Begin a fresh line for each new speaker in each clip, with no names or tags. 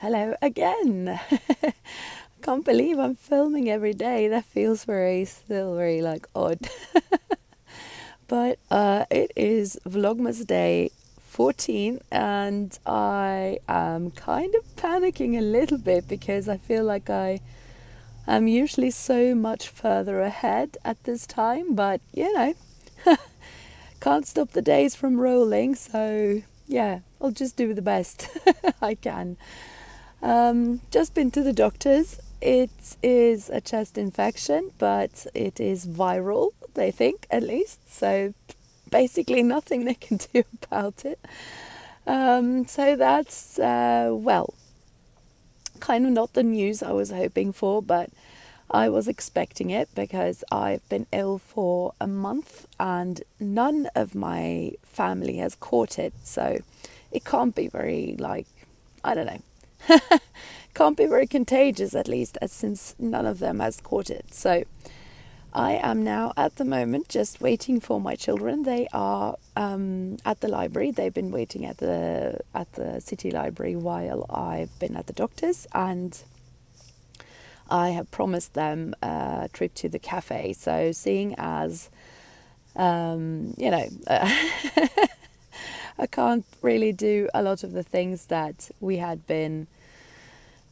Hello again. Can't believe I'm filming every day. That feels still very like odd. But it is Vlogmas day 14, and I am kind of panicking a little bit because I feel like I am usually so much further ahead at this time, but can't stop the days from rolling, so yeah, I'll just do the best I can. Just been to the doctors. It is a chest infection, but it is viral, they think, at least. So basically nothing they can do about it. So that's, kind of not the news I was hoping for, but I was expecting it because I've been ill for a month and none of my family has caught it. So it can't be very, I don't know. Can't be very contagious, at least, as since none of them has caught it. So I am now at the moment just waiting for my children. They are at the library. They've been waiting at the city library while I've been at the doctor's, and I have promised them a trip to the cafe. So seeing as I can't really do a lot of the things that we had been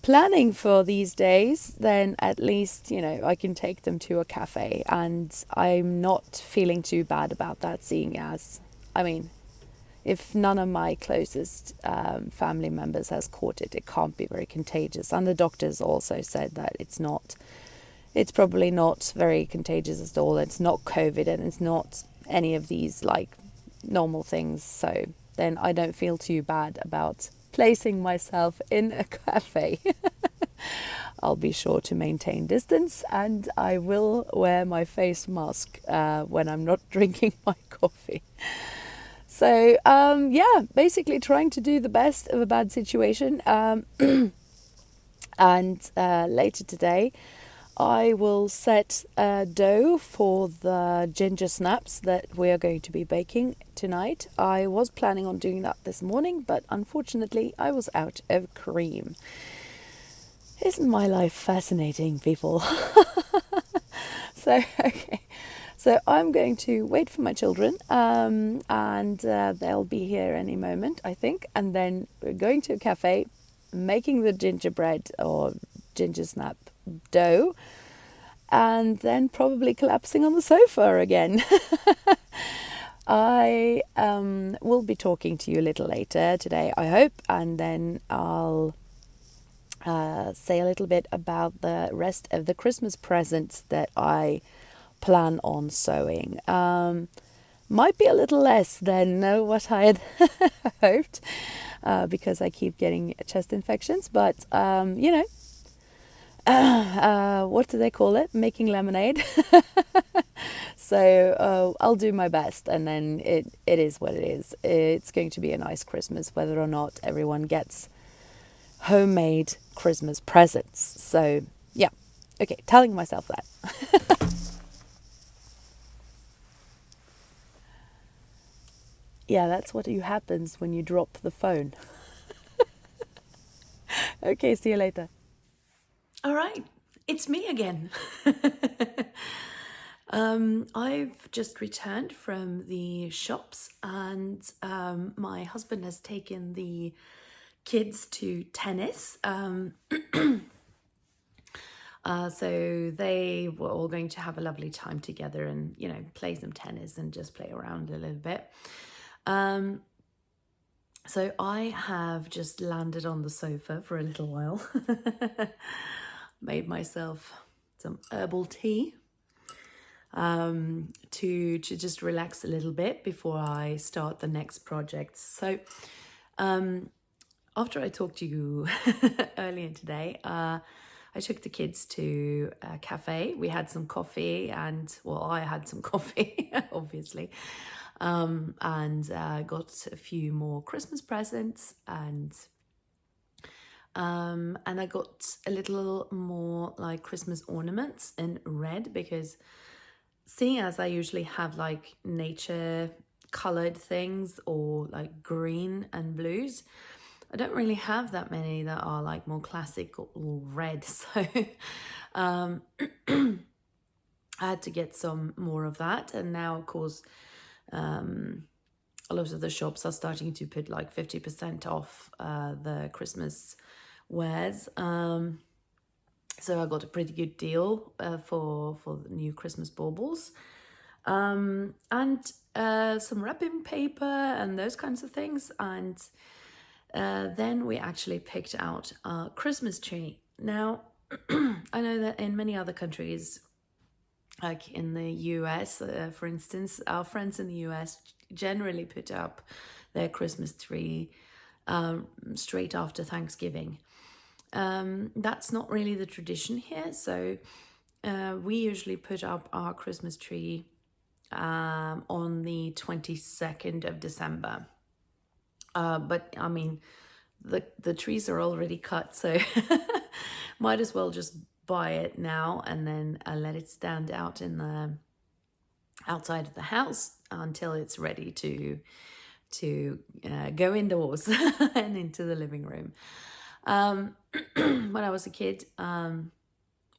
planning for these days, then at least, I can take them to a cafe, and I'm not feeling too bad about that, seeing as, if none of my closest family members has caught it, it can't be very contagious. And the doctors also said that it's probably not very contagious at all. It's not COVID, and it's not any of these normal things. So then I don't feel too bad about placing myself in a cafe. I'll be sure to maintain distance, and I will wear my face mask when I'm not drinking my coffee. So basically trying to do the best of a bad situation. And later today I will set dough for the ginger snaps that we are going to be baking tonight. I was planning on doing that this morning, but unfortunately I was out of cream. Isn't my life fascinating, people? So I'm going to wait for my children, and they'll be here any moment, I think. And then we're going to a cafe, making the gingerbread or ginger snap dough, and then probably collapsing on the sofa again. I will be talking to you a little later today, I hope, and then I'll say a little bit about the rest of the Christmas presents that I plan on sewing. Might be a little less than what I had hoped, because I keep getting chest infections, but what do they call it? Making lemonade. So I'll do my best, and then it is what it is. It's going to be a nice Christmas, whether or not everyone gets homemade Christmas presents. So yeah, okay, telling myself that. Yeah, that's what happens when you drop the phone. Okay, see you later. All right, it's me again. I've just returned from the shops, and my husband has taken the kids to tennis. So they were all going to have a lovely time together and, play some tennis and just play around a little bit. So I have just landed on the sofa for a little while. Made myself some herbal tea to just relax a little bit before I start the next project. So after I talked to you earlier today, I took the kids to a cafe. We had some coffee, and I had some coffee, obviously, and got a few more Christmas presents, and I got a little more Christmas ornaments in red, because seeing as I usually have nature colored things or green and blues, I don't really have that many that are like more classic or red. So I had to get some more of that. And now, of course, a lot of the shops are starting to put like 50% off the Christmas wares. So I got a pretty good deal for the new Christmas baubles. And some wrapping paper and those kinds of things. And then we actually picked out our Christmas tree. Now, I know that in many other countries, like in the US, for instance, our friends in the US generally put up their Christmas tree straight after Thanksgiving. That's not really the tradition here. So we usually put up our Christmas tree on the 22nd of December. But I mean, the trees are already cut, so might as well just buy it now and then let it stand out in the outside of the house until it's ready to go indoors and into the living room. When I was a kid,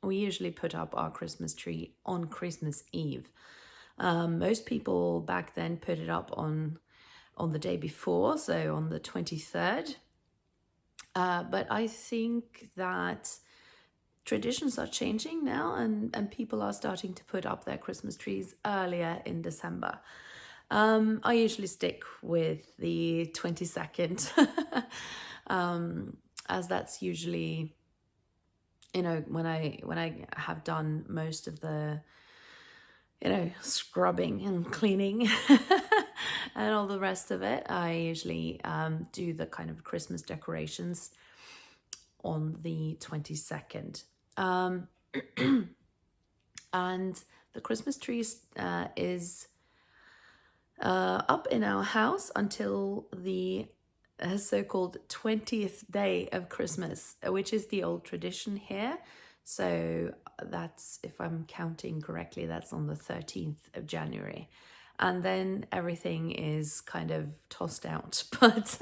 we usually put up our Christmas tree on Christmas Eve. Most people back then put it up on the day before, so on the 23rd. But I think that traditions are changing now, and people are starting to put up their Christmas trees earlier in December. I usually stick with the 22nd, as that's usually, when I have done most of the, scrubbing and cleaning and all the rest of it, I usually do the kind of Christmas decorations on the 22nd. And the Christmas tree is up in our house until the so-called 20th day of Christmas, which is the old tradition here. So that's, if I'm counting correctly, that's on the 13th of January. And then everything is kind of tossed out. But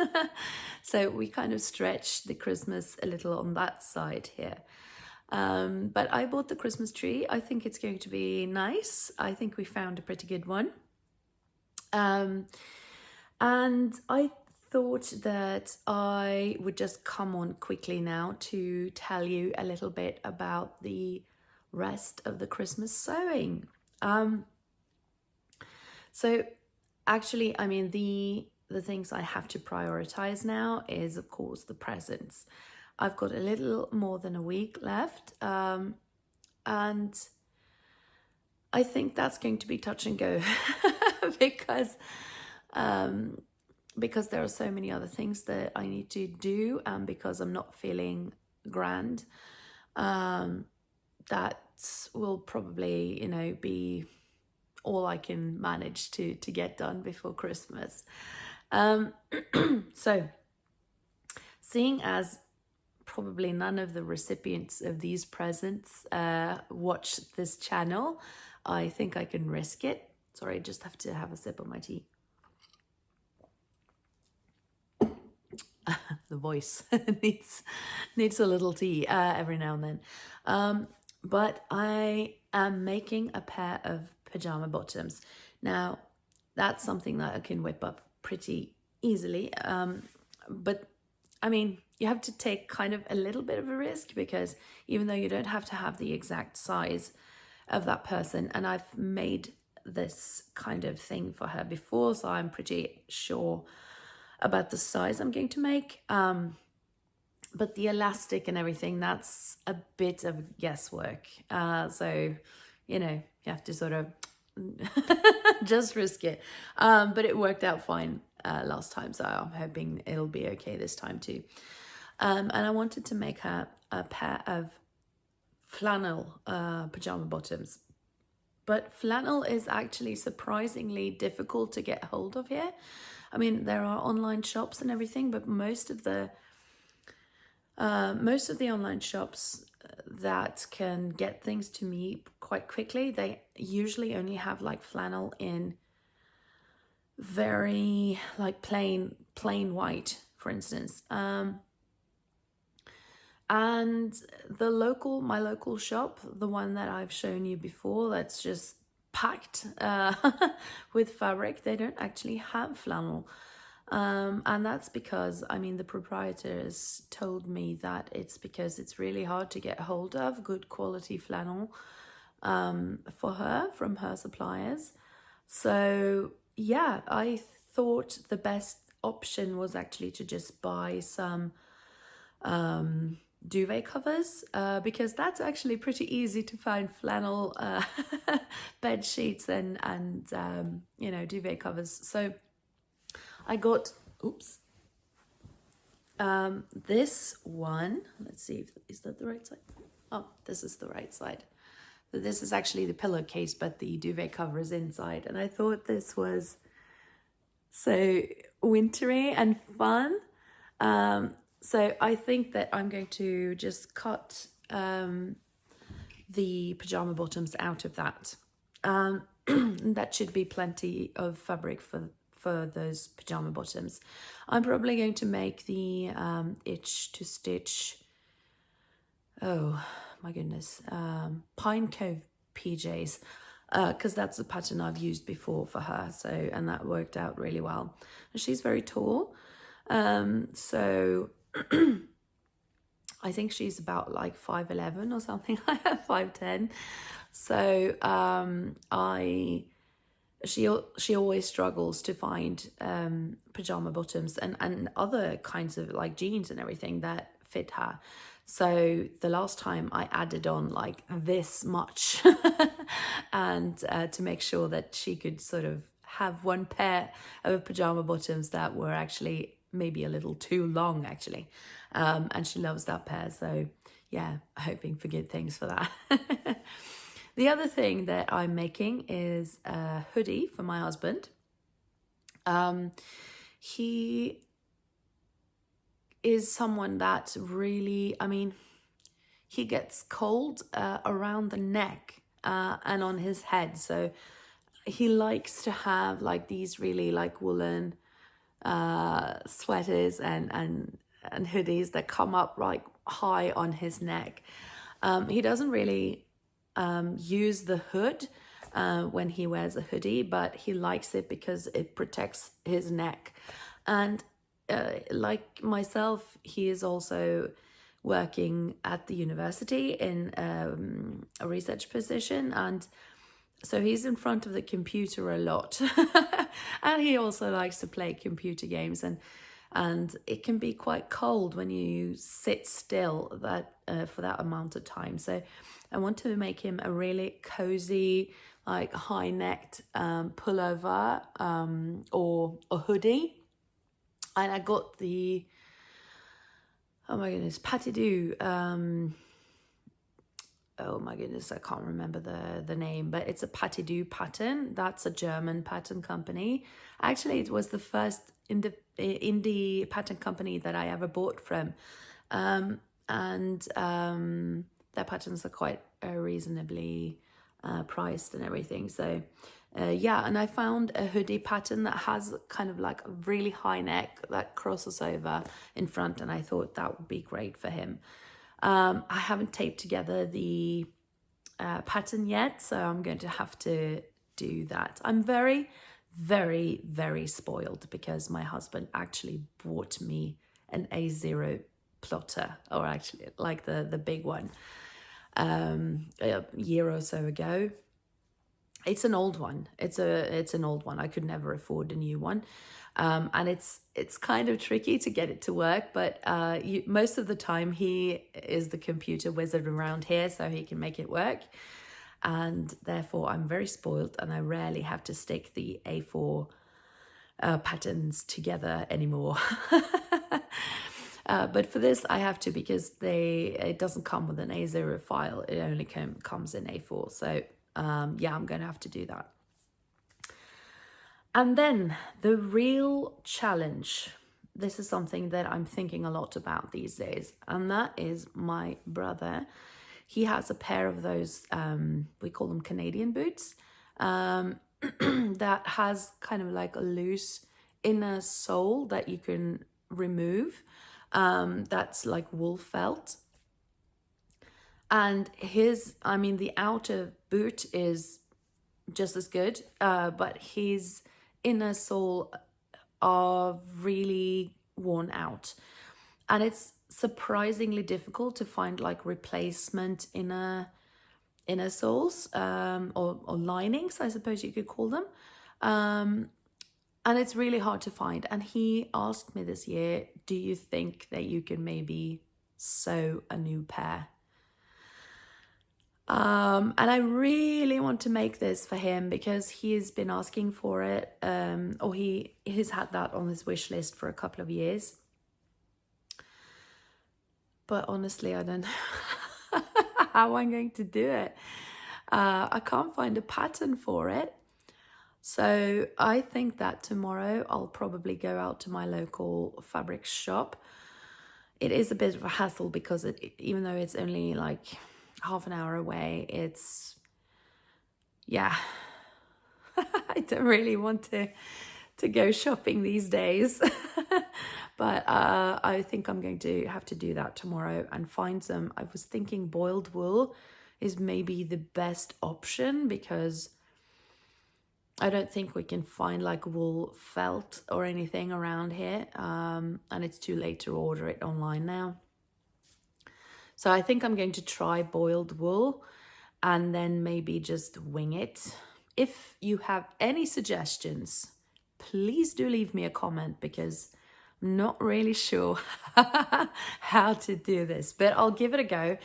so we kind of stretch the Christmas a little on that side here. But I bought the Christmas tree. I think it's going to be nice. I think we found a pretty good one. And I thought that I would just come on quickly now to tell you a little bit about the rest of the Christmas sewing. So actually, I mean, the things I have to prioritize now is, of course, the presents. I've got a little more than a week left, and I think that's going to be touch and go because there are so many other things that I need to do, and because I'm not feeling grand, that will probably, be all I can manage to get done before Christmas. So, seeing as probably none of the recipients of these presents watch this channel, I think I can risk it. Sorry, I just have to have a sip of my tea. The voice needs a little tea every now and then. But I am making a pair of pajama bottoms. Now, that's something that I can whip up pretty easily. But I mean, you have to take kind of a little bit of a risk, because even though you don't have to have the exact size of that person, and I've made this kind of thing for her before, so I'm pretty sure about the size I'm going to make. But the elastic and everything, that's a bit of guesswork. So, you have to sort of just risk it. But it worked out fine last time, so I'm hoping it'll be okay this time too. And I wanted to make her a pair of flannel pajama bottoms. But flannel is actually surprisingly difficult to get hold of here. I mean, there are online shops and everything, but most of the online shops that can get things to me quite quickly, they usually only have like flannel in very like plain white for instance. And my local shop, the one that I've shown you before, that's just packed with fabric, they don't actually have flannel. And that's because, I mean, the proprietors told me that it's because it's really hard to get hold of good quality flannel for her from her suppliers. So yeah, I thought the best option was actually to just buy some duvet covers, because that's actually pretty easy to find flannel bed sheets and you know, duvet covers. So I got, this one. Let's see if, is that the right side? Oh, this is the right side. So this is actually the pillowcase, but the duvet cover is inside. And I thought this was so wintry and fun. So I think that I'm going to just cut the pajama bottoms out of that. That should be plenty of fabric for those pajama bottoms. I'm probably going to make the itch to stitch, oh my goodness, Pine Cove PJs, because that's the pattern I've used before for her. So, and that worked out really well. And she's very tall, so I think she's about like 5'11" or something like that, 5'10". So she always struggles to find pajama bottoms and other kinds of like jeans and everything that fit her. So the last time I added on like this much and to make sure that she could sort of have one pair of pajama bottoms that were actually maybe a little too long actually. And she loves that pair. So yeah, hoping for good things for that. The other thing that I'm making is a hoodie for my husband. He is someone that really, I mean, he gets cold around the neck and on his head. So he likes to have like these really like woolen sweaters and hoodies that come up like high on his neck. He doesn't really use the hood when he wears a hoodie, but he likes it because it protects his neck. And like myself, he is also working at the university in a research position, and so he's in front of the computer a lot. And he also likes to play computer games, and it can be quite cold when you sit still that for that amount of time. So I want to make him a really cozy, like high-necked pullover or a hoodie. And I got the, oh my goodness, Pattydoo. Oh my goodness, I can't remember the name, but it's a Pattydoo pattern. That's a German pattern company. Actually, it was the first indie pattern company that I ever bought from. Their patterns are quite reasonably priced and everything. So yeah, and I found a hoodie pattern that has kind of like a really high neck that crosses over in front, and I thought that would be great for him. I haven't taped together the pattern yet, so I'm going to have to do that. I'm very, very, very spoiled because my husband actually bought me an A0 plotter, or actually like the big one, a year or so ago. It's an old one. It's an old one. I could never afford a new one. And it's kind of tricky to get it to work, but most of the time he is the computer wizard around here, so he can make it work. And therefore I'm very spoiled, and I rarely have to stick the A4 patterns together anymore. But for this I have to, because it doesn't come with an A0 file. It only comes in A4. So yeah, I'm going to have to do that. And then the real challenge, this is something that I'm thinking a lot about these days, and that is my brother. He has a pair of those, we call them Canadian boots, that has kind of like a loose inner sole that you can remove. That's like wool felt. And the outer boot is just as good, but his inner sole are really worn out. And it's surprisingly difficult to find like replacement inner soles, or linings, I suppose you could call them. And it's really hard to find. And he asked me this year, do you think that you can maybe sew a new pair? And I really want to make this for him because he's been asking for it, or he's had that on his wish list for a couple of years. But honestly, I don't know how I'm going to do it. I can't find a pattern for it. So I think that tomorrow I'll probably go out to my local fabric shop. It is a bit of a hassle because even though it's only like half an hour away, I don't really want to go shopping these days. But I think I'm going to have to do that tomorrow and find some. I was thinking boiled wool is maybe the best option because I don't think we can find like wool felt or anything around here. And it's too late to order it online now. So I think I'm going to try boiled wool and then maybe just wing it. If you have any suggestions, please do leave me a comment because I'm not really sure how to do this, but I'll give it a go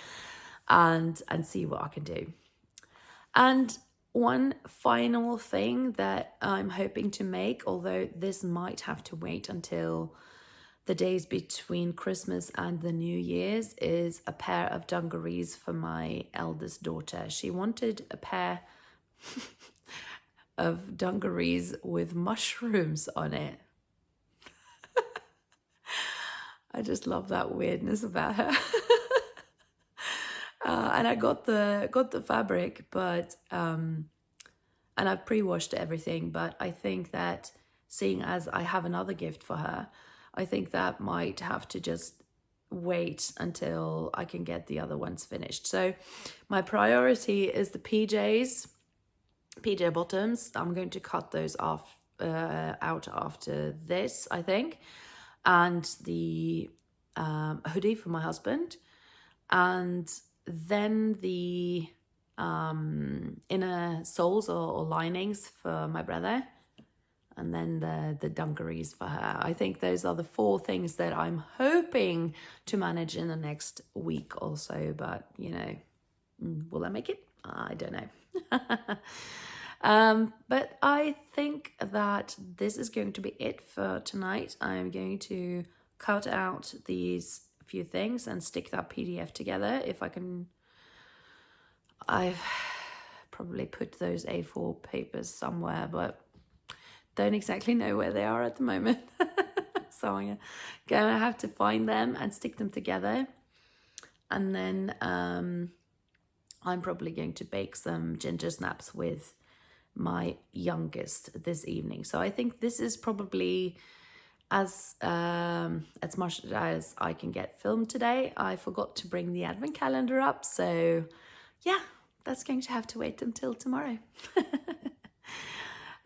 and see what I can do. And one final thing that I'm hoping to make, although this might have to wait until the days between Christmas and the New Year's, is a pair of dungarees for my eldest daughter. She wanted a pair of dungarees with mushrooms on it. I just love that weirdness about her. And I got the fabric, but and I've pre-washed everything. But I think that seeing as I have another gift for her, I think that might have to just wait until I can get the other ones finished. So my priority is the PJ bottoms. I'm going to cut those off out after this, I think, and the hoodie for my husband, and then the inner soles or linings for my brother, and then the dungarees for her. I think those are the 4 things that I'm hoping to manage in the next week or so, but will I make it? I don't know. But I think that this is going to be it for tonight. I'm going to cut out these few things and stick that PDF together if I can. I've probably put those A4 papers somewhere, but don't exactly know where they are at the moment. So I'm gonna have to find them and stick them together. And then I'm probably going to bake some ginger snaps with my youngest this evening. So I think this is probably as much as I can get filmed today. I forgot to bring the advent calendar up, so yeah, that's going to have to wait until tomorrow.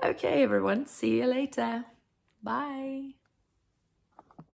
Okay, everyone, see you later. Bye.